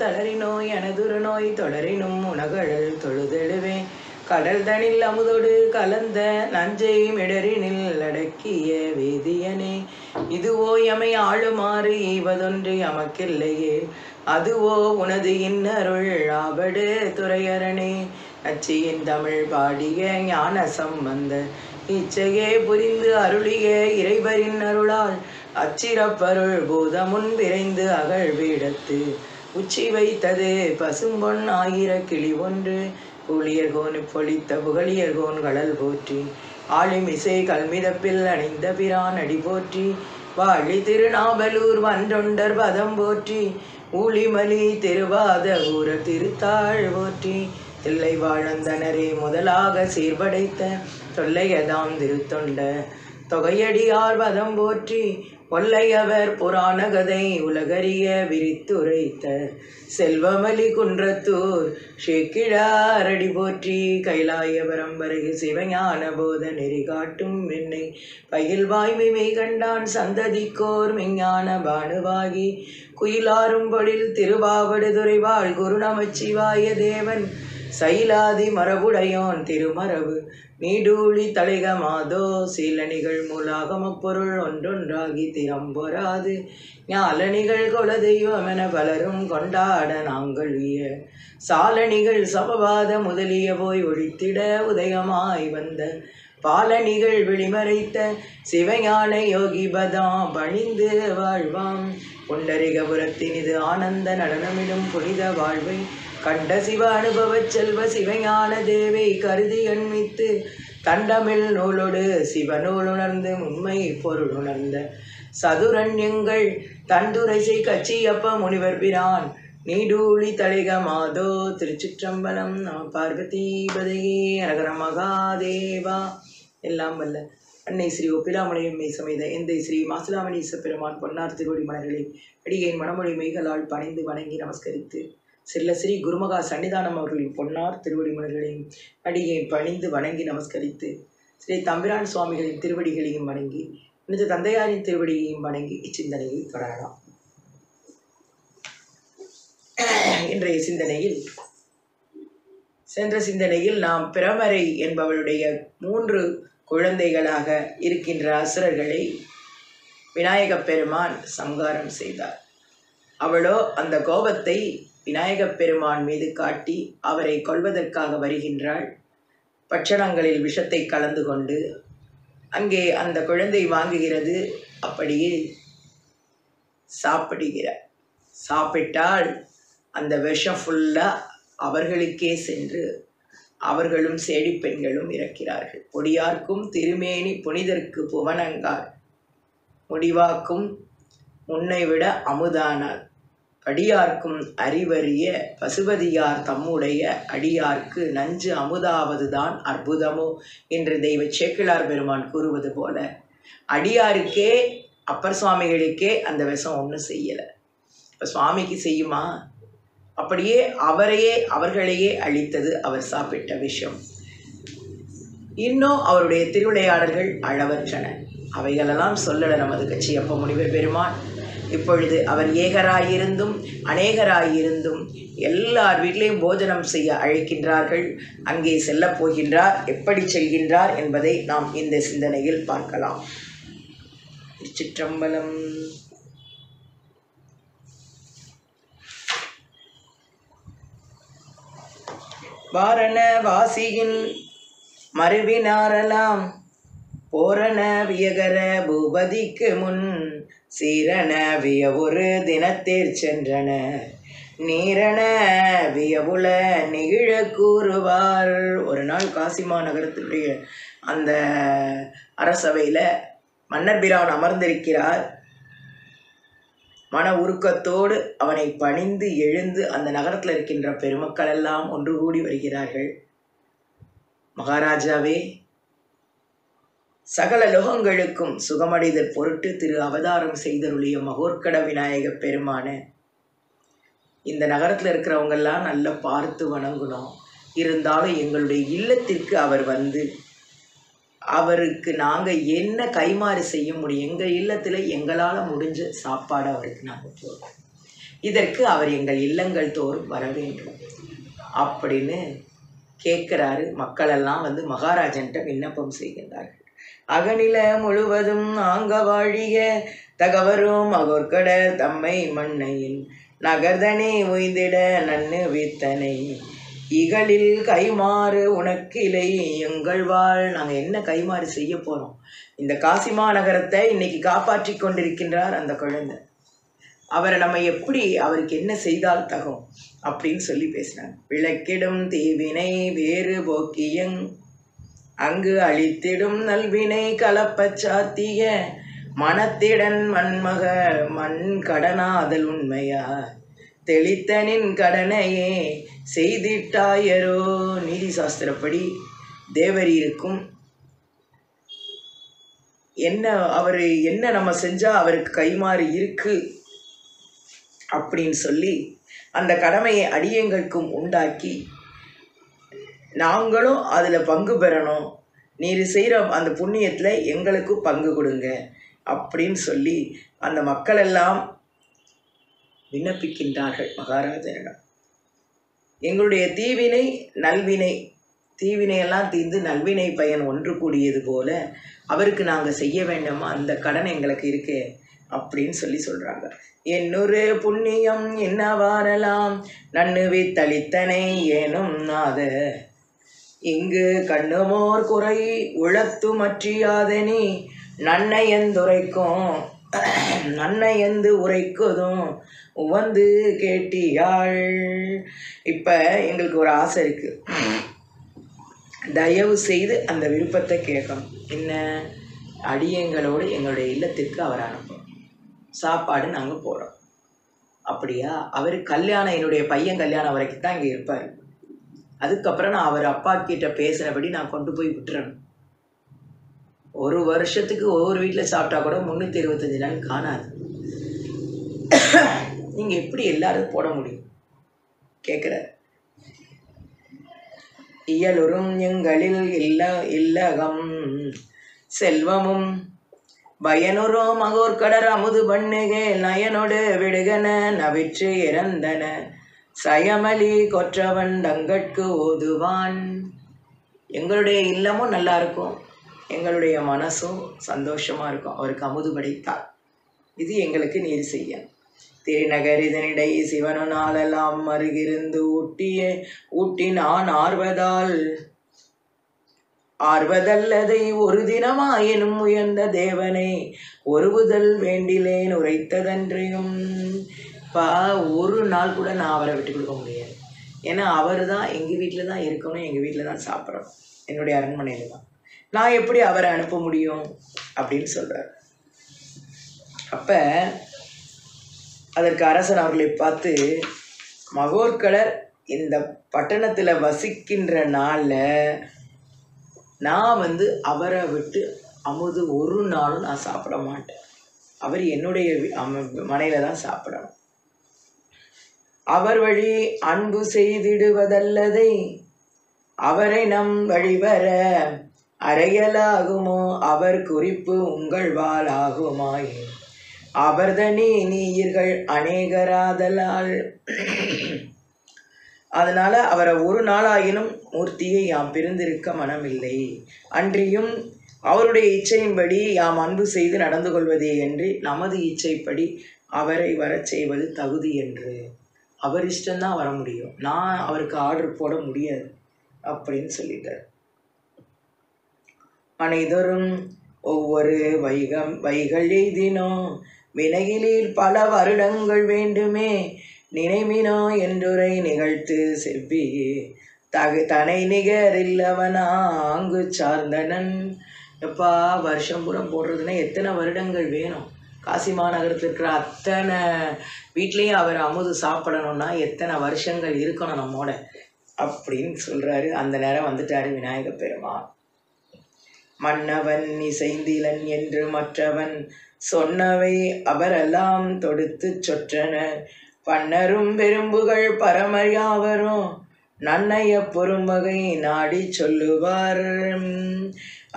தளரினோய் எனதுரு நோய் தொடரினும் உணகழல் தொழுதெழுவே கடல் தனில் அமுதோடு கலந்த நஞ்சை மிடரினில் அடக்கிய வேதியனே இதுவோ எமை ஆளுமாறு ஈவதொன்று எமக்கில்லையே அதுவோ உனது இன்னருள் ஆவடு துறையரணே நச்சியின் தமிழ் பாடிய ஞான சம்பந்த இச்சையே புரிந்து அருளிய இறைவரின் அருளால் அச்சிறப்பருள் பூதமுன் விரைந்து அகழ்வீடத்து உச்சி வைத்தது பசும்பொன் ஆயிர கிளி ஒன்று ஊழியர்கோன் பொழித்த புகழியர்கோன் கடல் போற்றி ஆளிமிசை கல்மிதப்பில் அணிந்த பிரான் அடி போற்றி வாழி திருநாவலூர் வன்றொண்டர் பதம் போற்றி ஊழிமலி திருவாத ஊர திருத்தாள் போற்றி தில்லை வாழந்தனரே முதலாக சீர்படைத்த தொல்லையதாம் திருத்தொண்ட தொகையடியார் பதம் போற்றி ஒல்லையவர் புராண கதை உலகறிய விரித்துரைத்த செல்வமலி குன்றத்தூர் ஷேக்கிழாரடி போற்றி கைலாய பரம்பரைக்கு சிவஞான போத நெறி காட்டும் என்னை பயில் வாய்மை கண்டான் சந்ததிக்கோர் மெஞ்ஞான பானுவாகி குயிலாரும் பொழில் திருவாவடுதுறை வாழ் குரு நமச்சிவாய தேவன் சைலாதி மரபுடையோன் திருமரபு நீடூழி தலைக மாதோ சீலணிகள் மூலாகம பொருள் ஒன்றொன்றாகி திறம்பொறாது ஞாலணிகள் கொல தெய்வமென பலரும் கொண்டாட நாங்கள்விய சாலணிகள் சமவாத முதலிய போய் ஒழித்திட உதயமாய் வந்த பாலணிகள் வெளிமறைத்த சிவஞான யோகி பதாம் பணிந்து வாழ்வாம் புண்டரிகபுரத்தின் இது ஆனந்த நடனமிடும் புனித வாழ்வை கண்ட சிவ அனுபவச் செல்வ சிவஞான தேவை கருதி எண்மித்து தண்டமிழ் நூலோடு சிவநூல் உணர்ந்து உண்மை பொருள் உணர்ந்த சதுரண்யங்கள் தந்துரைசை கச்சியப்ப முனிவர் பிரான் நீடூழி தலைக மாதோ திருச்சிற்றம்பலம் நம பார்வதீபதையே அரகர மகாதேவா. எல்லாம் வல்ல அன்னை ஸ்ரீ ஒப்பிலாமலையம்மை சமேத எந்தை ஸ்ரீ மாசிலாமணீச பெருமான் பொன்னார் திருவடி மலர்களை அடியேன் மனமொழி மெய்களால் பணிந்து வணங்கி நமஸ்கரித்து செல்ல ஸ்ரீ குருமகா சன்னிதானம் அவர்களின் பொன்னார் திருவடி மலர்களையும் அடியேன் பணிந்து வணங்கி நமஸ்கரித்து ஸ்ரீ தம்பிரான் சுவாமிகளின் திருவடிகளையும் வணங்கி இந்த தந்தையாரின் திருவடியையும் வணங்கி இச்சிந்தனையை தொடரலாம். இன்றைய சிந்தனையில் சென்ற சிந்தனையில் நாம் பிரமரை என்பவளுடைய 3 குழந்தைகளாக இருக்கின்ற அசுரர்களை விநாயகப் பெருமான் சம்ஹாரம் செய்தார். அவளோ அந்த கோபத்தை விநாயகப் பெருமான் மீது காட்டி அவரை கொல்வதற்காக வருகின்றாள். பட்சணங்களில் விஷத்தை கலந்து கொண்டு அங்கே அந்த குழந்தை வாங்குகிறது. அப்படியே சாப்பிடுகிறார். சாப்பிட்டால் அந்த விஷம் ஃபுல்லாக அவர்களுக்கே சென்று அவர்களும் சேடி பெண்களும் இறக்கிறார்கள். பொடியார்க்கும் திருமேனி புனிதற்கு புவனங்கார் முடிவாக்கும் முன்னை விட அமுதானார் அடியார்க்கும் அறிவறிய பசுபதியார் தம்முடைய அடியார்க்கு நஞ்சு அமுதாவதுதான் அற்புதமோ என்று தெய்வ சேக்கிழார் பெருமான் கூறுவது போல அடியாருக்கே அப்பர் சுவாமிகளுக்கே அந்த விஷம் ஒன்றும் செய்யலை. இப்போ சுவாமிக்கு செய்யுமா? அப்படியே அவர்களையே அழித்தது அவர் சாப்பிட்ட விஷம். இன்னும் அவருடைய திருவிளையாடல்கள் அளவற்றன. அவைகளெல்லாம் சொல்லலை நமது கச்சியப்ப முனிவர் பெருமான். இப்பொழுது அவர் ஏகராயிருந்தும் அநேகராயிருந்தும் எல்லார் வீட்டிலையும் போஜனம் செய்ய அழைக்கின்றார்கள். அங்கே செல்லப் போகின்றார். எப்படி செல்கின்றார் என்பதை நாம் இந்த சிந்தனையில் பார்க்கலாம். திருச்சிற்றம்பலம். வாரண வாசியின் மறுவினாரெல்லாம் போரண வியகர பூபதிக்கு முன் சீரண வியவுரு தினத்தேர் சென்றன நீரண வியவுல நெகிழ கூறுவார். ஒரு நாள் காசிமா நகரத்துடைய அந்த அரசவையில் மன்னர் பிரான் அமர்ந்திருக்கிறார். மன உருக்கத்தோடு அவனை பணிந்து எழுந்து அந்த நகரத்தில் இருக்கின்ற பெருமக்கள் எல்லாம் ஒன்று கூடி வருகிறார்கள். மகாராஜாவே, சகல லோகங்களுக்கும் சுகமடைதல் பொருட்டு திரு அவதாரம் செய்தருளிய மகோர்க்கட விநாயக பெருமான இந்த நகரத்தில் இருக்கிறவங்கெல்லாம் நல்லா பார்த்து வணங்கணும். இருந்தாலும் எங்களுடைய இல்லத்திற்கு அவர் வந்து அவருக்கு நாங்கள் என்ன கைமாறு செய்ய முடியும்? எங்கள் இல்லத்தில் எங்களால் முடிஞ்ச சாப்பாடு அவருக்கு நாங்கள் போடுறோம். இதற்கு அவர் எங்கள் இல்லங்கள் தோறும் வர வேண்டும் அப்படின்னு கேட்குறாரு. மக்களெல்லாம் வந்து மகாராஜன்ட்ட விண்ணப்பம் செய்கின்றார்கள். அகநில முழுவதும் ஆங்க வாழிய தகவரும் அகோர்கட தம்மை மண்ணையில் நகர்தனை உய்ந்திட நன்னு வித்தனை இகழில் கைமாறு உனக்கிலை எங்கள் வாழ். நாங்கள் என்ன கைமாறு செய்ய போகிறோம்? இந்த காசி மாநகரத்தை இன்னைக்கு காப்பாற்றி கொண்டிருக்கின்றார் அந்த குழந்தை. அவரை நம்ம எப்படி, அவருக்கு என்ன செய்தால் தகும் அப்படின்னு சொல்லி பேசினாங்க. விளக்கிடும் தீவினை வேறு போக்கியங் அங்கு அழித்திடும் நல்வினை கலப்பச்சாத்திய மனத்திடன் மண்மக மண் கடனாதல் உண்மையா தெளித்தனின் கடனையே செய்திட்டாயரோ. நீதி சாஸ்திரப்படி தேவரீருக்கும் என்ன, அவர் என்ன நம்ம செஞ்சால் அவருக்கு கைமாறு இருக்கு அப்படின்னு சொல்லி அந்த கடமையை அடியங்களுக்கும் உண்டாக்கி நாங்களும் அதில் பங்கு பெறணும், நீர் செய்கிற அந்த புண்ணியத்தில் எங்களுக்கும் பங்கு கொடுங்க அப்படின்னு சொல்லி அந்த மக்களெல்லாம் விண்ணப்பிக்கின்றார்கள் மகாராஜனிடம். எங்களுடைய தீவினை நல்வினை, தீவினையெல்லாம் தீர்ந்து நல்வினை பயன் ஒன்று கூடியது போல அவருக்கு நாங்கள் செய்ய வேண்டாமா, அந்த கடன் எங்களுக்கு இருக்கே அப்படின்னு சொல்லி சொல்கிறாங்க. என்னொரு புண்ணியம் என்ன வாரலாம் நன்னுவி தளித்தனை ஏனும் நாத இங்கு கண்ணுமோர் குறை உழத்து மற்றியாதனி நன்னையந்துரைக்கும் நன்னையந்து உரைக்குதும் உவந்து கேட்டியாள். இப்போ எங்களுக்கு ஒரு ஆசை இருக்குது, தயவு செய்து அந்த விருப்பத்தை கேட்கணும். என்ன, அடியங்களோடு எங்களுடைய இல்லத்திற்கு அவர் அனுப்பணும், சாப்பாடு நாங்கள் போகிறோம். அப்படியா? அவர் கல்யாணம், என்னுடைய பையன் கல்யாணம் வரைக்கும் தான் இங்கே இருப்பார். அதுக்கப்புறம் நான் அவர் அப்பா கிட்ட பேசினபடி நான் கொண்டு போய் விட்டுறணும். ஒரு வருஷத்துக்கு ஒவ்வொரு வீட்டில் சாப்பிட்டா கூட 365 நாள் காணாது. நீங்கள் எப்படி எல்லாரும் போட முடியும் கேட்குறார். இயலுறும் எங்களில் இல்லகம் செல்வமும் பயனுறோ மகோர்கடர் அமுது பண்ணுகே நயனோடு விடுகன நவிற்று இறந்தன சயமலி கொற்றவன் தங்கட்கு ஓதுவான். எங்களுடைய இல்லமும் நல்லா இருக்கும், எங்களுடைய மனசும் சந்தோஷமாக இருக்கும் அவருக்கு அமுது படைத்தார். இது எங்களுக்கு நீர் செய்ய. திருநகர் இதனிடை சிவனு நாளெல்லாம் மருகிருந்து ஊட்டி நான் ஆர்வதல்லதை ஒரு தினமாயினும் உயர்ந்த தேவனை ஒருவுதல் வேண்டிலேன் உரைத்ததன்றையும். ஒரு நாள் கூட நான் அவரை விட்டு கொடுக்க முடியாது. ஏன்னா அவர் தான் எங்கள் வீட்டில் தான் இருக்கணும், எங்கள் வீட்டில் தான் சாப்பிட்றோம், என்னுடைய அரண்மனையில் தான். நான் எப்படி அவரை அனுப்ப முடியும் அப்படின்னு சொல்கிறார். அப்போ அதற்கு அரசன் அவர்களை பார்த்து, மகோர்கடர் இந்த பட்டணத்தில் வசிக்கின்ற நாளில் நான் அவரை விட்டு அமுது ஒரு நாளும் நான் சாப்பிட மாட்டேன். அவர் என்னுடைய மனையில் தான் சாப்பிடணும். அவர் வழி அன்பு செய்திடுவதல்லதை அவரை நம் வழிவர அறையலாகுமோ அவர் குறிப்பு உங்கள் வாளாகுமாய் அவர்தனி நீயர்கள் அநேகராதலால். அதனால் அவரை ஒரு நாளாயினும் மூர்த்தியை யாம் பிரிந்திருக்க மனமில்லை. அன்றியும் அவருடைய இச்சையின்படி யாம் அன்பு செய்து நடந்து கொள்வதே என்று நமது இச்சைப்படி அவரை வரச் செய்வது தகுதி என்று. அவர் இஷ்டம்தான் வர முடியும், நான் அவருக்கு ஆர்டர் போட முடியாது அப்படின்னு சொல்லிட்டார். அனைதொரும் ஒவ்வொரு வைகள் எய்தினோ வினையிலில் பல வருடங்கள் வேண்டுமே நினைமினோ என்றுரை நிகழ்த்து செவ்வி தனை நிகர் இல்லவனா அங்கு சார்ந்தனன். எப்பா வருஷம் புறம் போடுறதுன்னா எத்தனை வருடங்கள் வேணும்? காசி மாநகரத்தில் இருக்கிற அத்தனை வீட்லேயும் அவர் அமுது சாப்பிடணும்னா எத்தனை வருஷங்கள் இருக்கணும் நம்மோட அப்படின்னு சொல்கிறாரு. அந்த நேரம் வந்துட்டார் விநாயக பெருமான். மன்னவன் இசைந்திலன் என்று மற்றவன் சொன்னவை அவரெல்லாம் தொடுத்து சொற்றன பன்னரும் பெரும்புகள் பரமயாவரும் நன்னைய பொறுமகை நாடி சொல்லுவார்.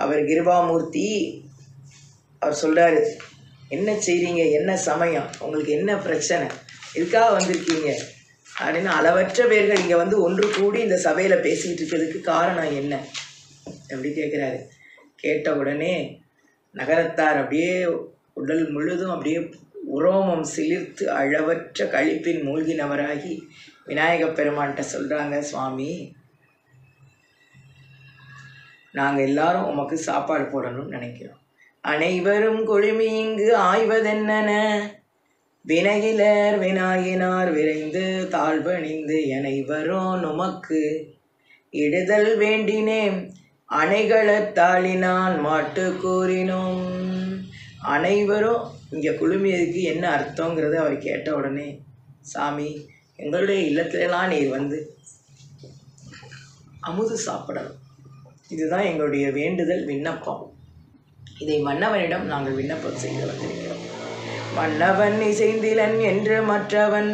அவர் கிருபாமூர்த்தி அவர் சொல்கிறாரு, என்ன செய்கிறீங்க, என்ன சமயம், உங்களுக்கு என்ன பிரச்சனை இதுக்காக வந்திருக்கீங்க அப்படின்னு அளவற்ற பேர்கள் இங்கே வந்து ஒன்று கூடி இந்த சபையில் பேசிக்கிட்டு இருக்கிறதுக்கு காரணம் என்ன அப்படி கேட்குறாரு. கேட்ட உடனே நகரத்தார் அப்படியே உடல் முழுதும் அப்படியே உரோமம் சிலிர்த்து அளவற்ற களிப்பின் மூழ்கினவராகி விநாயகப் பெருமான்கிட்ட சொல்கிறாங்க, சுவாமி நாங்கள் எல்லாரும் உமக்கு சாப்பாடு போடணும்னு நினைக்கிறோம். அனைவரும் கொழுமி இங்கு ஆய்வதென்னன, வினையிலர் வினாயினார் விரைந்து தாழ்வணிந்து அனைவரும் நுமக்கு இடுதல் வேண்டினேன் அணைகளத்தாளினான் மாட்டு கூறினோம். அனைவரும் இங்கே குழுமியதுக்கு என்ன அர்த்தங்கிறத அவர் கேட்ட உடனே, சாமி எங்களுடைய இல்லத்திலலாம் நீர் வந்து அமுது சாப்பிடணும், இதுதான் எங்களுடைய வேண்டுதல் விண்ணப்பம். இதை மன்னவனிடம் நாங்கள் விண்ணப்பம் செய்து வந்திருக்கிறோம். மன்னவன் இசைந்திலன் என்று மற்றவன்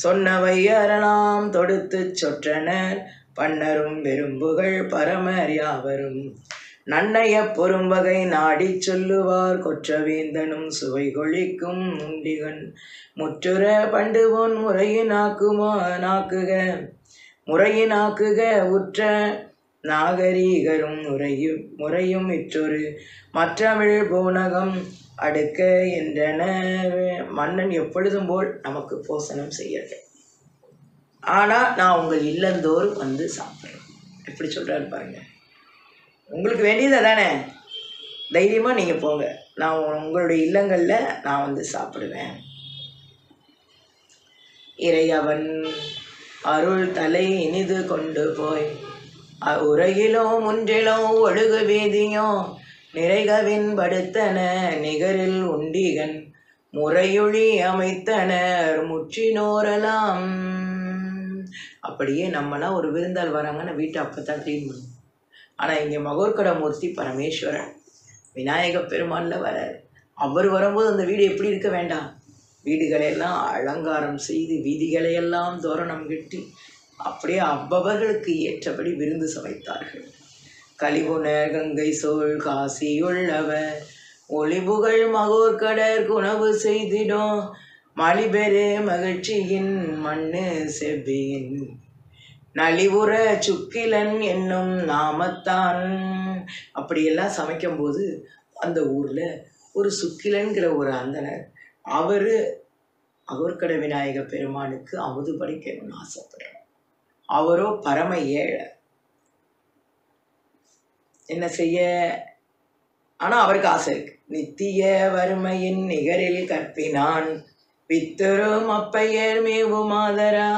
சொன்னவை அறலாம் தொடுத்து சொற்றனர் பன்னரும் வெறும்புகள் பரமர் யாவரும் நன்னைய பொறும்பகை நாடி சொல்லுவார் கொற்றவேந்தனும் சுவை கொழிக்கும் உண்டிகன் முற்றுற பண்டுவோன் முறையினாக்குக உற்ற நாகரீகரும் முறையும் இற்றொரு மற்றமிழ் பூனகம் அடுக்க என்றன. மன்னன் எப்பொழுதும் போல் நமக்கு போசனம் செய்யறது, ஆனால் நான் உங்கள் இல்லந்தோறும் வந்து சாப்பிட்றேன். எப்படி சொல்கிறாரு பாருங்க. உங்களுக்கு வேண்டியது தானே, தைரியமாக நீங்கள் போங்க, நான் உங்களுடைய இல்லங்களில் நான் வந்து சாப்பிடுவேன். இறையவன் அருள் தலை இனிது கொண்டு போய் உரையிலோ முன்றிலோ ஒழுகு வீதியோ நிறைகவின் படுத்தன நிகரில் உண்டிகன் முறையொழி அமைத்தனர் முற்றினோரெல்லாம். அப்படியே நம்மளாம் ஒரு விருந்தாள் வராங்கன்னா வீட்டை அப்போ தான் க்ளீன் பண்ணும். ஆனால் இங்கே மகோர்கட மூர்த்தி பரமேஸ்வரன் விநாயகப் பெருமானில் வராரு. அவர் வரும்போது அந்த வீடு எப்படி இருக்க வேண்டாம், வீடுகளையெல்லாம் அலங்காரம் செய்து வீதிகளையெல்லாம் தோரணம் கட்டி அப்படியே அவ்வவர்களுக்கு ஏற்றபடி விருந்து சமைத்தார்கள். கலிபுணர் கங்கை சோழ் காசியுள்ளவர் ஒளிபுகழ் மகோர்கடற் குணவு செய்திடும் மலிபெரு மகிழ்ச்சியின் மண்ணு செவ்வியின் நலிவுற சுக்கிலன் என்னும் நாமத்தான். அப்படியெல்லாம் சமைக்கும்போது அந்த ஊரில் ஒரு சுக்கிலன்கிற ஒரு அந்தனர், அவர் மகோர்கட விநாயக பெருமானுக்கு அமுது படைக்கணும்னு ஆசைப்படுறார். அவரோ பரம ஏழை, என்ன செய்ய, ஆனால் அவருக்கு ஆசை இருக்கு. நித்திய வறுமையின் நிகரில் கற்பினான் வித்தரும் அப்பையர் மேவுமாதரா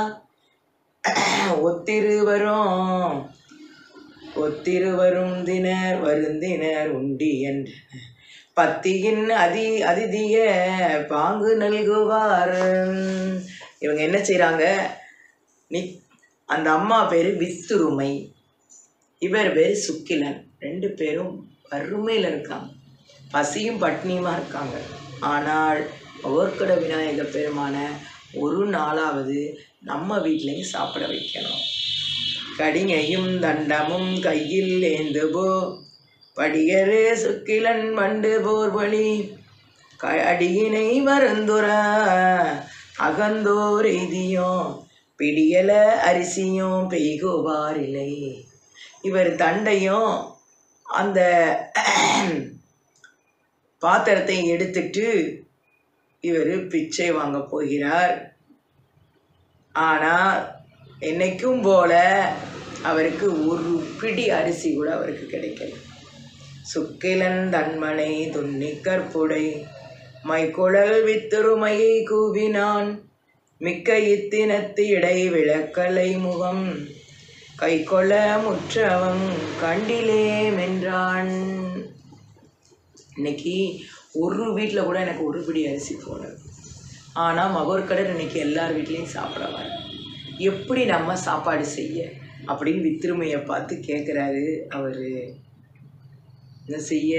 ஒத்திருவரும் தினர் வருந்தினர் உண்டி என்ற பத்தியின் அதிதிய பாங்கு நல்குவார். இவங்க என்ன செய்கிறாங்க, அந்த அம்மா பேர் வித்துருமை, இவர் பேர் சுக்கிலன். ரெண்டு பேரும் வறுமையில் இருக்காங்க, பசியும் பட்னியுமா இருக்காங்க. ஆனால் மகோர்கட விநாயக பெருமான ஒரு நாளாவது நம்ம வீட்லேயும் சாப்பிட வைக்கணும். கடிங்கையும் தண்டமும் கையில் ஏந்துபோ படியரே சுக்கிலன் வண்டு போர் வழி அடியினை வருந்துர அகந்தோர் எய்தியும் பிடியல அரிசியும் பெய்குவார் இல்லை. இவர் தண்டையும் அந்த பாத்திரத்தை எடுத்துட்டு இவர் பிச்சை வாங்க போகிறார். ஆனால் என்னைக்கும் போல அவருக்கு ஒரு பிடி அரிசி கூட அவருக்கு கிடைக்கல. சுக்கிலன் தன்மனை துண்ணி கற்புடை மைக்குழல் வித்துருமையை கூவினான் மிக்க இத்தினத்து இடை விளக்கலை முகம் கைக்கொள்ள முற்றவம் கண்டிலே மென்றான். இன்னைக்கு ஒரு வீட்டில் கூட எனக்கு ஒரு பிடி அரிசி போனது, ஆனால் மகோர்கடர் இன்னைக்கு எல்லார் வீட்லேயும் சாப்பிடுவார். எப்படி நம்ம சாப்பாடு செய்ய அப்படின்னு வித்திருமையை பார்த்து கேட்குறாரு. அவர் என்ன செய்ய,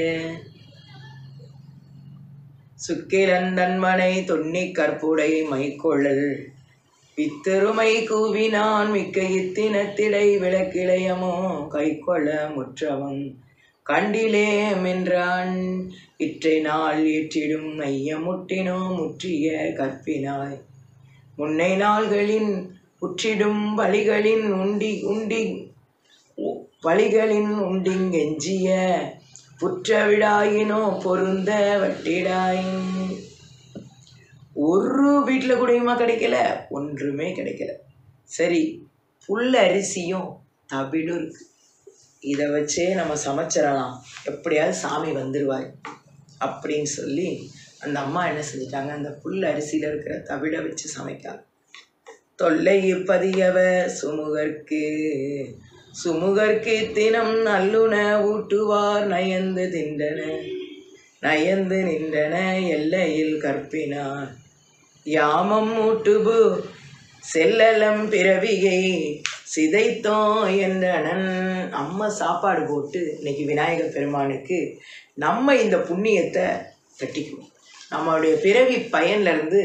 சுக்கிலன் தன்மனை தொன்னி கற்புடை மைக்கொள்ளல் வித்திருமை கூவினான் மிக்க இத்தினத்திடை விளக்கிளையமோ கைக்கொள்ள முற்றவன் கண்டிலே மென்றான். இற்றை நாள் ஏற்றிடும் ஐய முட்டினோ முற்றிய கற்பினாய் முன்னை நாள்களின் உற்றிடும் வழிகளின் வழிகளின் உண்டிங்கெஞ்சிய புற்றவிடாயினோ பொருந்த வட்டிடாய். ஒரு வீட்டில் கூடயுமா கிடைக்கல, ஒன்றுமே கிடைக்கல. சரி, புல் அரிசியும் தவிடும் இருக்கு, இதை வச்சே நம்ம சமைச்சிடலாம், எப்படியாவது சாமி வந்துடுவார் அப்படின்னு சொல்லி அந்த அம்மா என்ன செஞ்சிட்டாங்க, அந்த புல் அரிசியில் இருக்கிற தவிடை வச்சு சமைக்காங்க. தொல்லை பதியவ சுமுகர்க்கு தினம் நல்லுண ஊட்டுவார் நயந்து நின்றன எல்லையில் கற்பினார் யாமம் ஊட்டுபு செல்லலம் பிறவிகை சிதைத்தோ என்றனன். அம்மா சாப்பாடு போட்டு இன்னைக்கு விநாயகர் பெருமானுக்கு நம்ம இந்த புண்ணியத்தை கட்டிக்குவோம். நம்மளுடைய பிறவி பயன்லேருந்து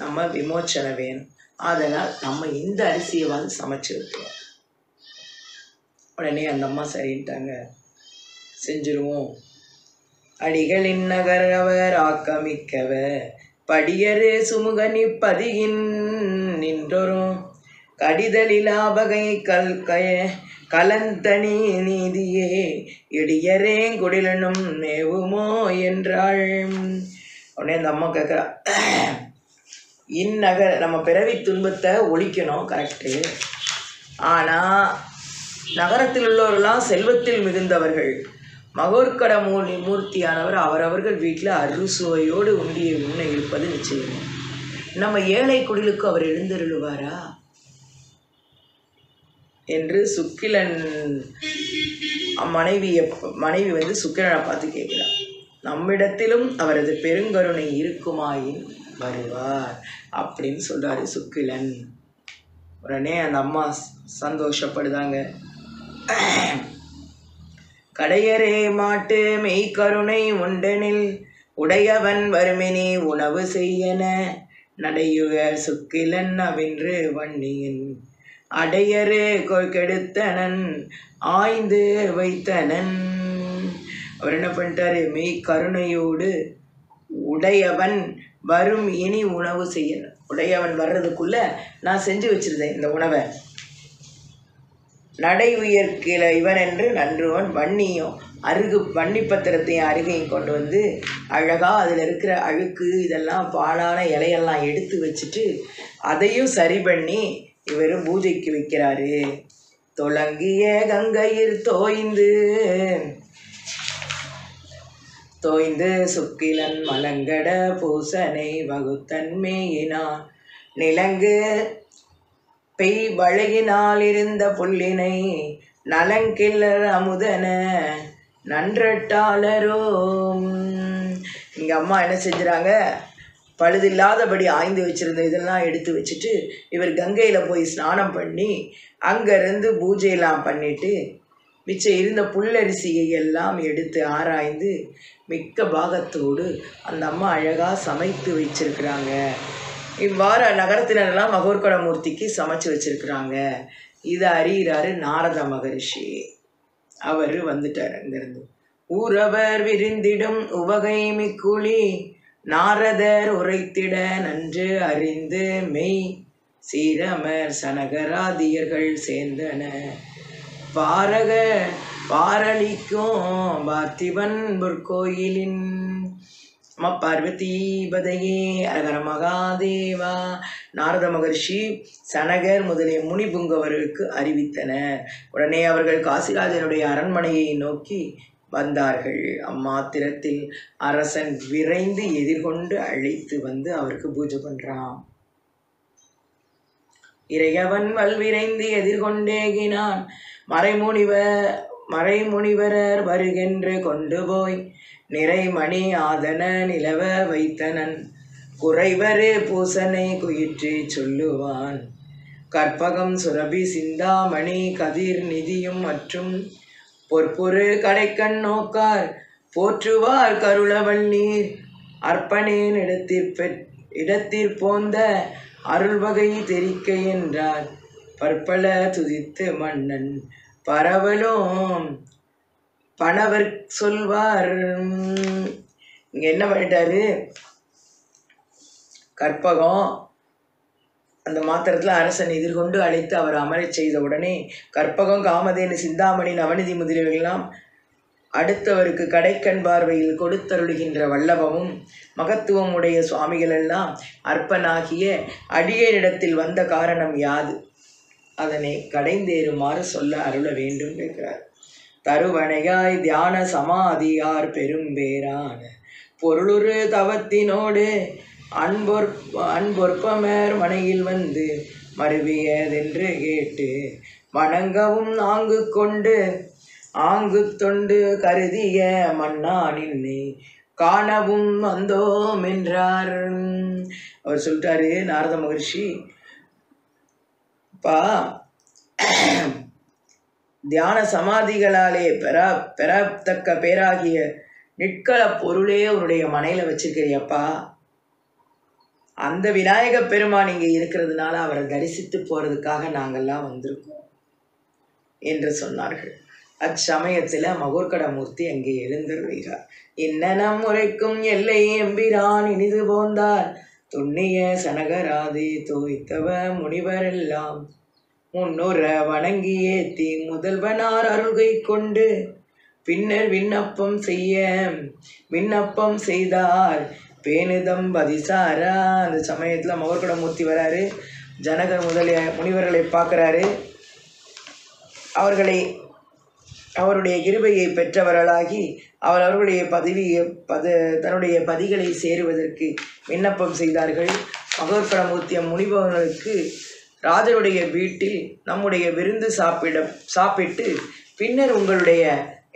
நம்ம விமோச்சனை வேணும். அதனால் நம்ம இந்த அரிசியை வந்து சமைச்சு வைக்கிறோம். உடனே அந்த அம்மா சரின்ட்டாங்க, செஞ்சிருவோம். அடிகளின் நகரவர் ஆக்கமிக்கவர் படியரு சுமுகனி பதியின் நின்றோரும் கடிதலிலாபகை கலந்தனி நீதியே இடியரே குடிலனும் நேவுமோ என்றாள். உடனே அந்த அம்மா கேட்குறா, நம்ம பிறவி துன்பத்தை ஒழிக்கணும், கரெக்டு. ஆனால் நகரத்தில் உள்ளவர்களாம் செல்வத்தில் மிகுந்தவர்கள், மகோர்கட மூர்த்தியானவர் அவரவர்கள் வீட்டில் அறுசுவையோடு உண்டிய உண்ண இருப்பது நிச்சயம். நம்ம ஏழை குடிலுக்கு அவர் எழுந்தருளுவாரா என்று சுக்கிலன் மனைவி வந்து சுக்கிலனை பார்த்து கேட்கிறார். நம்மிடத்திலும் அவரது பெருங்கருணை இருக்குமாயின் வருவார் அப்படின்னு சொல்றாரு சுக்கிலன். உடனே அந்த அம்மா சந்தோஷப்படுதாங்க. கடையரே மாட்டு மெய்கருணை உண்டனில் உடையவன் வருமினி உணவு செய்யன நடையுக சுக்கிலன் அவின்று வன்னியின் அடையரு கெடுத்தனன் ஆய்ந்து வைத்தனன். அவர் என்ன பண்ணிட்டாரு, மெய் கருணையோடு உடையவன் வரும் இனி உணவு செய்யணும். உடையவன் வர்றதுக்குள்ள நான் செஞ்சு வச்சிருந்தேன் இந்த உணவை. நடை உயர்கில இவன் என்று நன்றுவன் வன்னியும் வன்னி பத்திரத்தையும் அருகையும் கொண்டு வந்து அழகாக அதில் இருக்கிற அழுக்கு இதெல்லாம் பாலான இலையெல்லாம் எடுத்து வச்சுட்டு அதையும் சரி பண்ணி இவர் பூஜைக்கு வைக்கிறாரு. தொலங்கிய கங்கையில் தோய்ந்து சுக்கிலன் மலங்கட பூசனை வகுத்தன்மையினான் நிலங்கு பெய் வழகினால் இருந்த புல்லினை நலங்கில்லர் அமுதன நன்றட்டாளரோ. இங்க அம்மா என்ன செஞ்சுறாங்க, பழுதில்லாதபடி ஆய்ந்து வச்சிருந்த இதெல்லாம் எடுத்து வச்சுட்டு இவர் கங்கையில் போய் ஸ்நானம் பண்ணி அங்கேருந்து பூஜையெல்லாம் பண்ணிட்டு மிச்சம் இருந்த புல்லரிசியை எல்லாம் எடுத்து ஆராய்ந்து மிக்க பாகத்தோடு அந்த அம்மா அழகாக சமைத்து வச்சிருக்கிறாங்க. இவ்வாறு நகரத்தினரெல்லாம் மகோர்கட மூர்த்திக்கு சமைச்சு வச்சிருக்கிறாங்க. இதை அறிகிறாரு நாரத மகரிஷி. அவர் வந்துட்டார் அங்கிருந்து. ஊரவர் விருந்திடும் உவகை மிக்குழி நாரதர் உரைத்திட நன்று அறிந்து மெய் சீரமர் சனகராதியர்கள் சேர்ந்தன பாரளிக்கும் பார்த்திபன் பொற்கோயிலின். அம்மா பார்வதிபதையே அரகர மகாதேவா. நாரத மகர்ஷி சனகர் முதலிய முனிபுங்கவர்களுக்கு அறிவித்தனர். உடனே அவர்கள் காசிராஜனுடைய அரண்மனையை நோக்கி வந்தார்கள். அம்மாத்திரத்தில் அரசன் விரைந்து எதிர்கொண்டு அழைத்து வந்து அவருக்கு பூஜை பண்றான். இறையவன் வல்விரைந்து எதிர்கொண்டேகினான். மறைமுனிவரர் வருகின்ற கொண்டு போய் நிறைமணி ஆதன நிலவ வைத்தனன் குறைவரு பூசனை குயிற்று சொல்லுவான். கற்பகம் சுரபி சிந்தாமணி கதிர் நிதியும் மற்றும் பொற்பொரு கடைக்கண் நோக்கார் போற்றுவார் கருளவள் நீர் அர்ப்பணேன் இடத்திற்போந்த அருள்வகை தெரிக்க என்றார். பற்பல துதித்து மன்னன் பரவலும் பணவர் சொல்வார். இங்க என்ன பண்ணிட்டாரு, கற்பகம் அந்த மாத்திரத்தில் அரசன் எதிர்கொண்டு அழைத்து அவர் அமரச் செய்த உடனே கற்பகம், காமதேனு, சிந்தாமணி, நவநிதி முதலியவையெல்லாம் அடுத்தவருக்கு கடைக்கண் பார்வையில் கொடுத்தருளுகின்ற வல்லபமும் மகத்துவம் உடைய சுவாமிகளெல்லாம் அற்பனாகிய அடியனிடத்தில் வந்த காரணம் யாது? அதனை கடைந்தேறுமாறு சொல்ல அருள வேண்டும் இருக்கிறார். தருவணையாய் தியான சமாதியார் பெரும்பேரான பொருளுரு தவத்தினோடு அன்பொற்பமர் மனையில் வந்து மருவியதென்று கேட்டு வணங்கவும் ஆங்கு தொண்டு கருதிய மன்னா நின்னை காணவும் வந்தோம் என்றார். அவர் சொல்லிட்டாரு, நாரத மகர்ஷி, பா தியான சமாதிகளாலே பெறத்தக்க பேராகிய நிற்கள பொருளே உன்னுடைய மனையில் வச்சிருக்கிறியப்பா. அந்த விநாயக பெருமான் இங்கே இருக்கிறதுனால அவரை தரிசித்து போகிறதுக்காக நாங்கள்லாம் வந்திருக்கோம் என்று சொன்னார்கள். அச்சமயத்தில் மகோர்கடமூர்த்தி அங்கே எழுந்தருள்கிறார். இன்னனம் உரைக்கும் எல்லை எம்பிரான் இனிது போந்தார் துண்ணிய சனகராதி தோய்த்தவ முனிவரெல்லாம் முன்னுற வணங்கி ஏத்தி முதல்வனார் அருள்கை கொண்டு பின்னர் விண்ணப்பம் செய்தார் பேணுதம் பதிசாரா. அந்த சமயத்தில் மகோர்கடமூர்த்தி வராரு. ஜனகர் முதலிய முனிவர்களை பார்க்குறாரு. அவருடைய கிருபையை பெற்றவர்களாகி அவர்களுடைய தன்னுடைய பதிகளை சேருவதற்கு விண்ணப்பம் செய்தார்கள். மகோர்கடமூர்த்தி முனிவர்களுக்கு ராஜருடைய வீட்டில் நம்முடைய விருந்து சாப்பிட்டு பின்னர் உங்களுடைய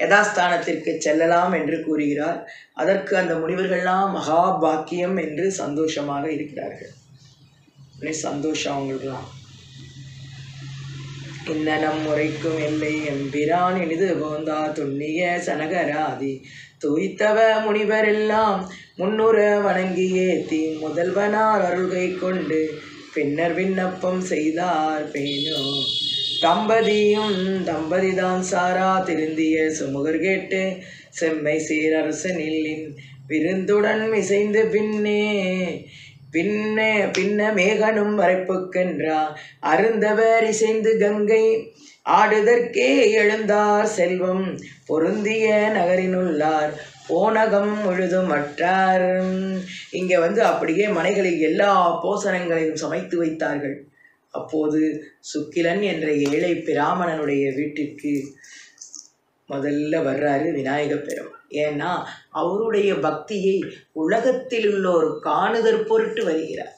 யதாஸ்தானத்திற்கு செல்லலாம் என்று கூறுகிறார். அதற்கு அந்த முனிவர்கள்லாம் மகாபாக்கியம் என்று சந்தோஷமாக இருக்கிறார்கள். சந்தோஷம் அவங்களுக்குலாம். இன்னனம் முறைக்கும் எல்லை எம்பிரான் இனிது போந்தா துண்ணிய சனகராதி தூய்த்தவ முனிவரெல்லாம் முன்னுற வணங்கி ஏத்தி முதல்வனார் அருள்கை கொண்டு பின்னர் விண்ணப்பம் செய்தார் பேனோ தம்பதிதான் சாரா திருந்திய சுமுகர் கேட்டு செம்மை சீரரசனின் விருந்துடன் இசைந்து பின்ன மேகனும் மறைப்புக்கென்றா அருந்தவர் இசைந்து கங்கை ஆடுதற்கே எழுந்தார் செல்வம் பொருந்திய நகரினுள்ளார் போனகம் முழுதும் அற்றார். இங்கே அப்படியே மனைகளில் எல்லா போசனங்களையும் சமைத்து வைத்தார்கள். அப்போது சுக்கிலன் என்ற ஏழை பிராமணனுடைய வீட்டிற்கு முதல்ல வர்றாரு விநாயக பெருமான். ஏன்னா அவருடைய பக்தியை உலகத்தில் உள்ளோர் காணுதற் பொருட்டு வருகிறார்.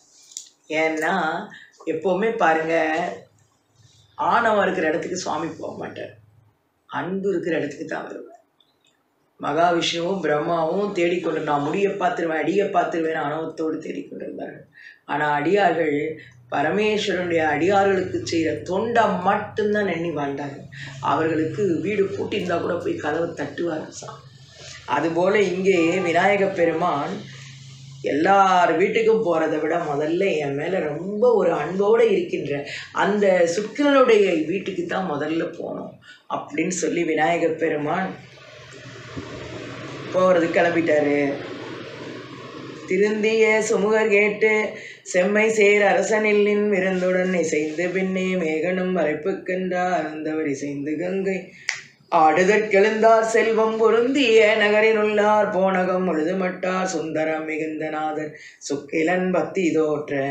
ஏன்னா எப்போவுமே பாருங்க, ஆணவம் இருக்கிற இடத்துக்கு சுவாமி போக மாட்டார், அன்பு இருக்கிற இடத்துக்கு தான் வருவார். மகாவிஷ்ணுவும் பிரம்மாவும் தேடிக்கொண்டு நான் முடியை பார்த்துருவேன் அடியை பார்த்துருவேன் ஆணவத்தோடு தேடிக்கொண்டிருந்தார்கள். ஆனால் அடியார்கள் பரமேஸ்வரனுடைய அடியார்களுக்கு செய்கிற தொண்டை மட்டும்தான் எண்ணி வாழ்ந்தாங்க. அவர்களுக்கு வீடு பூட்டியிருந்தால் கூட போய் கதவை தட்டுவார் சாமி. அதுபோல் இங்கே விநாயக பெருமான் எல்லார் வீட்டுக்கும் போகிறத விட முதல்ல என் மேலே ரொம்ப ஒரு அன்போடு இருக்கின்ற அந்த சுக்கிரனுடைய வீட்டுக்கு தான் முதல்ல போகணும் அப்படின்னு சொல்லி விநாயக பெருமான் போகிறதுக்கு கிளம்பிட்டாரு. திருந்திய சுமுகர் கேட்டு செம்மை சேர் அரசனின் விருந்துடன் இசைந்து பின்னே மேகனும் மறைப்புக்கென்றார் அருந்தவர் இசைந்து கங்கை ஆடுதற்கெழுந்தார் செல்வம் பொருந்திய நகரினுள்ளார் போனகம் முழுதுமட்டார் சுந்தரம் மிகுந்தநாதர் சுக்கிலன் பக்தி தோற்ற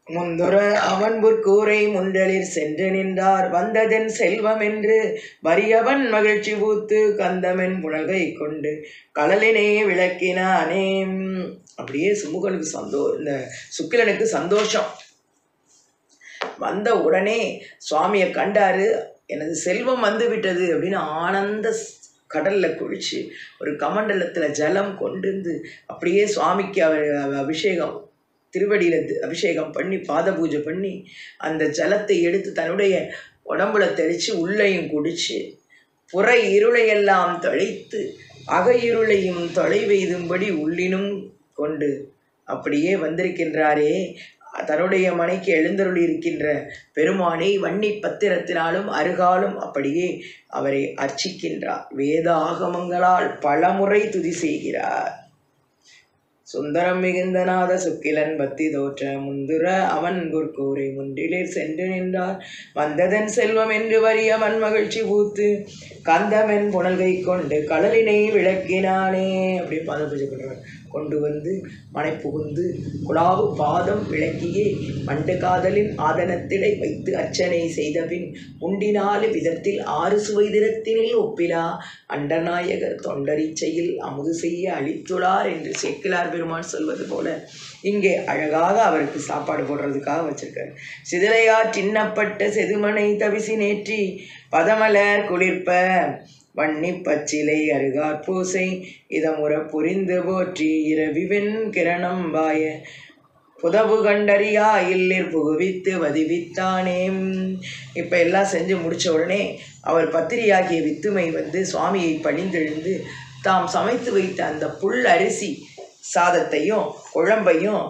முந்துர அவன் புற்கூரை முன்றலில் சென்று நின்றார் வந்ததென் செல்வம் என்று வறியவன் மகிழ்ச்சி பூத்து கந்தமென் புனகை கொண்டு கடலினே விளக்கினானே. அப்படியே சுமுகனுக்கு இந்த சுக்கிலனுக்கு சந்தோஷம் வந்த உடனே சுவாமியை கண்டாரு. எனது செல்வம் வந்து விட்டது அப்படின்னு ஆனந்த கடலில் குளிச்சு ஒரு கமண்டலத்தில் ஜலம் கொண்டு வந்து அப்படியே சுவாமிக்கு அவர் திருவடியில் அபிஷேகம் பண்ணி பாத பூஜை பண்ணி அந்த ஜலத்தை எடுத்து தன்னுடைய உடம்புல தெளித்து உள்ளையும் குடித்து புற இருளையெல்லாம் தொலைத்து அக இருளையும் தொலைவெய்தும்படி உள்ளினும் கொண்டு அப்படியே வந்திருக்கின்றாரே. தன்னுடைய மனைக்கு எழுந்தருளி இருக்கின்ற பெருமானை வன்னி பத்திரத்தினாலும் அருகாலும் அப்படியே அவரை அர்ச்சிக்கின்றார். வேத ஆகமங்களால் பலமுறை துதி செய்கிறார். சுந்தரம் மிகுந்தநாத சுக்கிலன் பத்தி தோற்ற முந்துர அவன் குர்கூரை முன்றிலில் சென்று நின்றார். வந்ததன் செல்வம் என்று வறிய மண் மகிழ்ச்சி பூத்து கந்தமென் புனல்கை கொண்டு கடலினை விளக்கினானே. அப்படியே பாதம் பூஜை பண்ணுறார். கொண்டு வந்து மனை புகுந்து குழாவு பாதம் விளக்கியே மண்டு காதலின் ஆதனத்திடை வைத்து அர்ச்சனை செய்தபின் உண்டினாலு விதத்தில் 6 சுவைதிரத்தினில் ஒப்பிலா அண்டநாயகர் தொண்டரிச்சையில் அமுது செய்ய அளித்துளார் என்று சேக்கிழார் பெருமான் சொல்வது போல இங்கே அழகாக அவருக்கு சாப்பாடு போடுறதுக்காக வச்சிருக்காரு. சிதிலையா சின்னப்பட்ட செதுமனை தவிசி நேற்றி பதமலர் குளிர்ப்ப வன்னி பச்சிலை அருகார் பூசை இதமுற புரிந்து போற்றி இரவிவெண் கிரணம் பாய புதவு கண்டறியா இல்லிர் புகுவித்து வதிவித்தானேம். இப்போ எல்லாம் செஞ்சு முடித்த உடனே அவர் பத்திரியாகிய வித்துமை வந்து சுவாமியை பணிந்தெழுந்து தாம் சமைத்து வைத்த அந்த புல் அரிசி சாதத்தையும் குழம்பையும்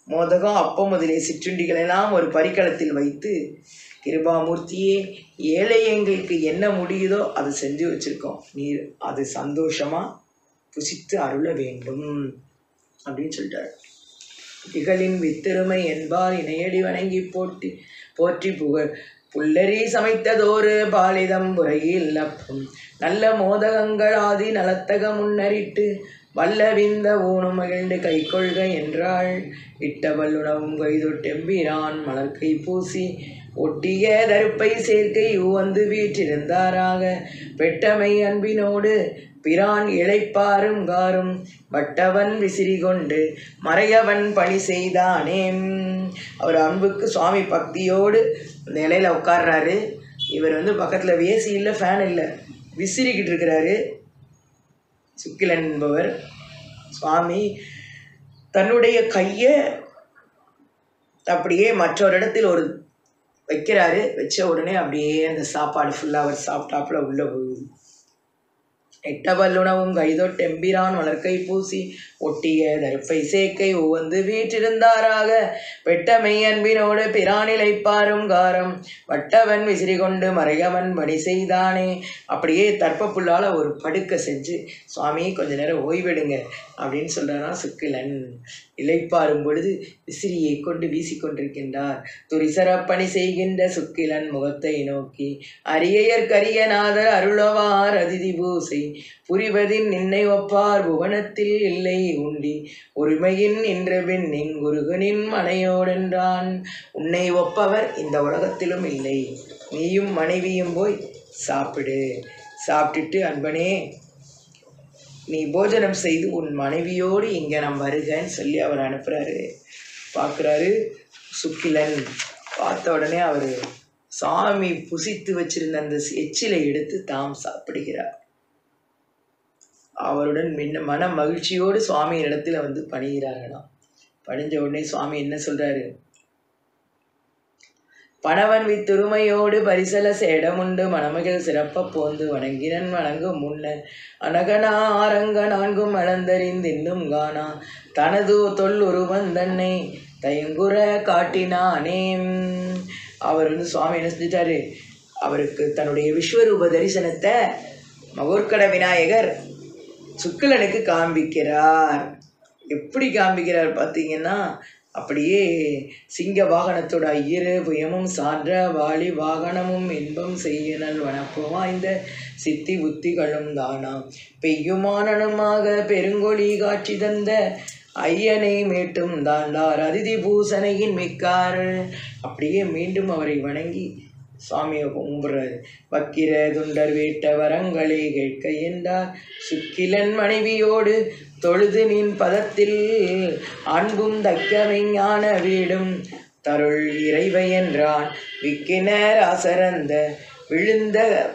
மோதகம் அப்பம் முதலிய சிற்றுண்டிகளெல்லாம் ஒரு பரிக்கலத்தில் வைத்து, கிருபாமூர்த்தியே, ஏழை எங்களுக்கு என்ன முடியுதோ அதை செஞ்சு வச்சுருக்கோம், நீர் அது சந்தோஷமாக புசித்து அருள வேண்டும் அப்படின்னு சொல்லிட்டார். திகழின் வித்திருமை என்பார் இணையடி வணங்கி போற்றி புகழ் புல்லரி சமைத்ததோரு பாலிதம் புறையில் அப்பம் நல்ல மோதகங்களாதி நலத்தக முன்னரிட்டு வல்லவிந்த ஊனும் மகிழ்ந்து கை கொள்க என்றாள். இட்டவல் உணவும் கைதொட்டெம்பிரான் மலர்கை பூசி ஒட்டிய தருப்பை சேர்க்கை உவந்து வீற்றிருந்தாராக. பெட்டமை அன்பினோடு பிரான் இழைப்பாரும் காரும் வட்டவன் விசிறி கொண்டு மறையவன் பணி செய்தானேம். அவர் அன்புக்கு சுவாமி பக்தியோடு அந்த இலையில் உட்கார்றாரு. இவர் வந்து பக்கத்தில் வேசி இல்லை, ஃபேன் இல்லை, விசிறிக்கிட்டு இருக்கிறாரு. சுக்கிலன் என்பவர் சுவாமி தன்னுடைய கையை அப்படியே மற்றொரு இடத்தில் ஒரு வைக்கிறாரு. வச்ச உடனே அப்படியே அந்த சாப்பாடு ஃபுல்லாக அவர் சாப்பிட்டாப்புல உள்ள போகுது. எட்டவல்லுணவும் கைதொட்டெம்பிரான் வளர்க்கை பூசி ஒட்டிய தருப்பை சேக்கை உவந்து வீற்றிருந்தாராக. வெட்டமை அன்பினோடு பிரானிலைப்பாரும் காரம் வட்டவன் விசிறி கொண்டு மறையவன் பணி செய்தானே. அப்படியே தர்ப்ப புல்லால் ஒரு படுக்கை செஞ்சு, சுவாமி கொஞ்ச நேரம் ஓய்வெடுங்க அப்படின்னு சொல்கிறாராம் சுக்கிலன். இலைப்பாரும் பொழுது விசிறியை கொண்டு வீசிக்கொண்டிருக்கின்றார். துரிசரப்பணி செய்கின்ற சுக்கிலன் முகத்தை நோக்கி, அரியற்கரியநாதர் அருளவார் அதிதி பூசை புரிவதின் நின்னை ஒப்பார் புவனத்தில் இல்லை உண்டி உரிமையின் இன்று பின் இங்குருகனின் மனையோடென்றான். உன்னை ஒப்பவர் இந்த உலகத்திலும் இல்லை, நீயும் மனைவியும் போய் சாப்பிடு, சாப்பிட்டுட்டு அன்பனே நீ போஜனம் செய்து உன் மனைவியோடு இங்கே நம்ம வருகன்னு சொல்லி அவர் அனுப்புகிறாரு. பார்க்குறாரு சுக்கிலன். பார்த்த உடனே அவர் சாமி புசித்து வச்சிருந்த அந்த எச்சிலை எடுத்து தாம் சாப்பிடுகிறார். அவருடன் மன மகிழ்ச்சியோடு சுவாமியின் இடத்துல வந்து பணிகிறார்களாம். பணிஞ்ச உடனே சுவாமி என்ன சொல்றாரு? பணவன் வித்துருமையோடு பரிசல சேடமுண்டு மணமகள் சிறப்ப போந்து வணங்கினன் வணங்கும் முன்ன அனகனா ஆரங்க நான்கும் அளந்தறிந்தின்னும் காணா தனது தொல்லுருவன் தன்னை தயங்குற காட்டினானே. அவர் வந்து சுவாமி என்ன செஞ்சிட்டாரு? அவருக்கு தன்னுடைய விஸ்வரூப தரிசனத்தை மகோர்கட விநாயகர் சுக்கிலனுக்கு காண்பிக்கிறார். எப்படி காண்பிக்கிறார் பார்த்தீங்கன்னா, அப்படியே சிங்க வாகனத்தோட ஐயரு புயமும் சான்ற வாலி வாகனமும் இன்பம் செய்யனல் வனப்பு வாய்ந்த சித்தி புத்திகளும் தானாம் பெய்யுமானனுமாக பெருங்கொழி காட்சி தந்த ஐயனை மீட்டும் தாண்டார் அதிதி பூசனையின் மிக்கார். அப்படியே மீண்டும் அவரை வணங்கி சுவாமியை கும்பிடுறாரு. வக்கிர துண்டர் வீட்ட வரங்களை கேட்க என்றார். சுக்கிலன் மனைவியோடு தொழுது நின் பதத்தில் அன்பும் தக்கமை ஞான வீடும் தருள் இறைவை என்றான். விக்கினர் அசரந்த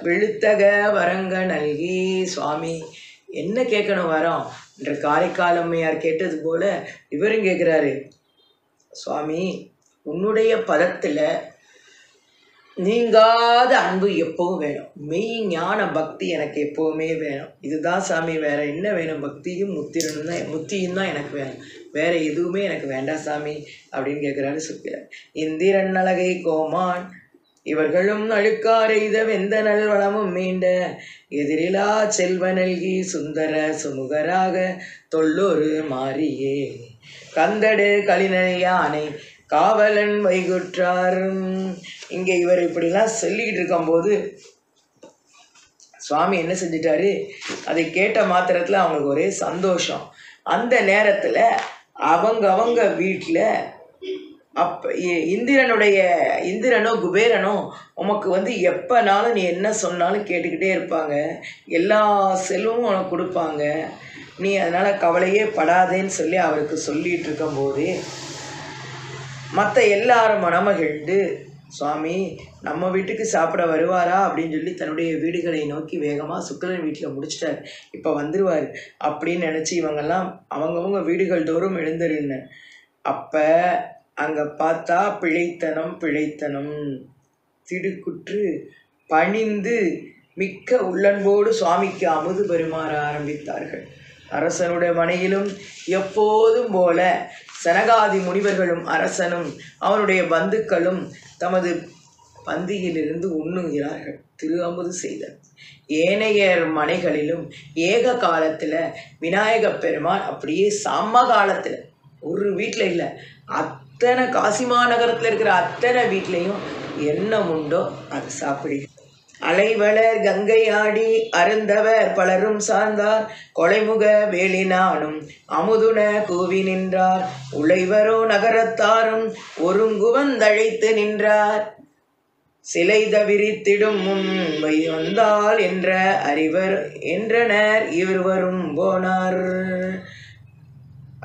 விழுத்தக வரங்க நல்கி. சுவாமி என்ன கேட்கணும் வரோம் என்ற காரைக்கால் அம்மையார் கேட்டது போல இவரும் கேட்குறாரு. சுவாமி உன்னுடைய பதத்தில் நீங்காத அன்பு எப்பவும் வேணும், மெய் ஞான பக்தி எனக்கு எப்போவுமே வேணும். இதுதான் சாமி, வேற என்ன வேணும்? பக்தியும் முத்தியும் தான் எனக்கு வேணும், வேற எதுவுமே எனக்கு வேண்டாம் சாமி அப்படின்னு கேட்குறாரு சுக்கிலன். இந்திரன் அழகை கோமான் இவர்களும் அழுக்காரெய்த வெந்த நல்வளமும் மீண்ட எதிரிலா செல்வ நல்கி சுந்தர சுமுகராக தொல்லொரு மாறியே கந்தடு கலிநல் யானை காவலன் வைகுற்றார். இங்கே இவர் இப்படிலாம் சொல்லிக்கிட்டு இருக்கும்போது சுவாமி என்ன செஞ்சிட்டாரு, அதை கேட்ட மாத்திரத்தில் அவங்களுக்கு ஒரே சந்தோஷம். அந்த நேரத்தில் அவங்க வீட்டில் இந்திரனோ குபேரனோ உமக்கு எப்போனாலும் நீ என்ன சொன்னாலும் கேட்டுக்கிட்டே இருப்பாங்க, எல்லா செல்வமும் உனக்கு கொடுப்பாங்க, நீ அதனால் கவலையே படாதேன்னு சொல்லி அவருக்கு சொல்லிகிட்டு இருக்கும்போதே மற்ற எல்லாரும் மனமகிழ்ந்து சுவாமி நம்ம வீட்டுக்கு சாப்பிட வருவாரா அப்படின்னு சொல்லி தன்னுடைய வீடுகளை நோக்கி வேகமாக சுக்கிரன் வீட்டில் முடிச்சிட்டார், இப்போ வந்துடுவார் அப்படின்னு நினச்சி இவங்கெல்லாம் அவங்கவுங்க வீடுகள் தோறும் எழுந்திருந்த. அப்போ அங்கே பார்த்தா பிழைத்தனம் திடுக்குற்று பணிந்து மிக்க உள்ளன்போடு சுவாமிக்கு அமுது பரிமாற ஆரம்பித்தார்கள். அரசனுடைய மனையிலும் எப்போதும் போல சனகாதி முனிவர்களும் அரசனும் அவனுடைய பந்துக்களும் தமது பந்தியிலிருந்து உண்ணுகிறார்கள், திரு அமுது செய்தர். ஏனையர் மனைகளிலும் ஏக காலத்தில் விநாயகப் பெருமான் அப்படியே சம காலத்தில் ஒரு வீட்டில் இல்லை, அத்தனை காசிமா நகரத்தில் இருக்கிற அத்தனை வீட்லேயும் என்ன உண்டோ அது சாப்பிடு. அலைவளர் கங்கை ஆடி அருந்தவர் பலரும் சார்ந்தார், கொலைமுக வேலினானும் அமுதுன கூவி நின்றார், உழைவரோ நகரத்தாரும் ஒருங்குவந்தழைத்து நின்றார், சிலை தவிரித்திடும் முன் வந்தால் என்ற அறிவர் என்றனர் இருவரும் போனார்.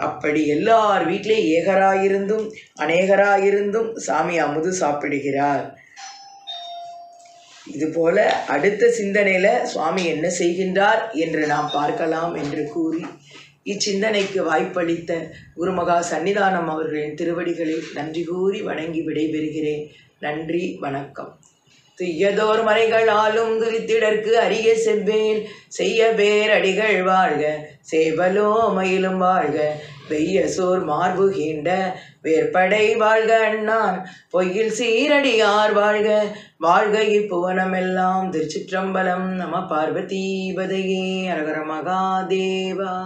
அப்படி எல்லார் வீட்டிலே ஏகராயிருந்தும் அநேகராயிருந்தும் சாமி அமுது சாப்பிடுகிறார். இதுபோல அடுத்த சிந்தனையில் சுவாமி என்ன செய்கின்றார் என்று நாம் பார்க்கலாம் என்று கூறி இச்சிந்தனைக்கு வாய்ப்பளித்த குருமகா சன்னிதானம் அவர்களின் திருவடிகளில் நன்றி கூறி வணங்கி விடைபெறுகிறேன். நன்றி, வணக்கம். துய்யதோர் மறைகள் ஆளும் துரித்திடற்கு அரிய செவ்வேல் செய்ய பேர் அடிகள் வாழ்க, சேவலோ மயிலும் வாழ்க, வெய்ய சோர் மார்பு கீண்ட வேற்படை வாழ்க அண்ணான் பொய்யில் சீரடியார் வாழ்க, வாழ்க இப்புவனமெல்லாம். திருச்சிற்றம்பலம். நம பார்வதி பதையே. அரகர மகாதேவா.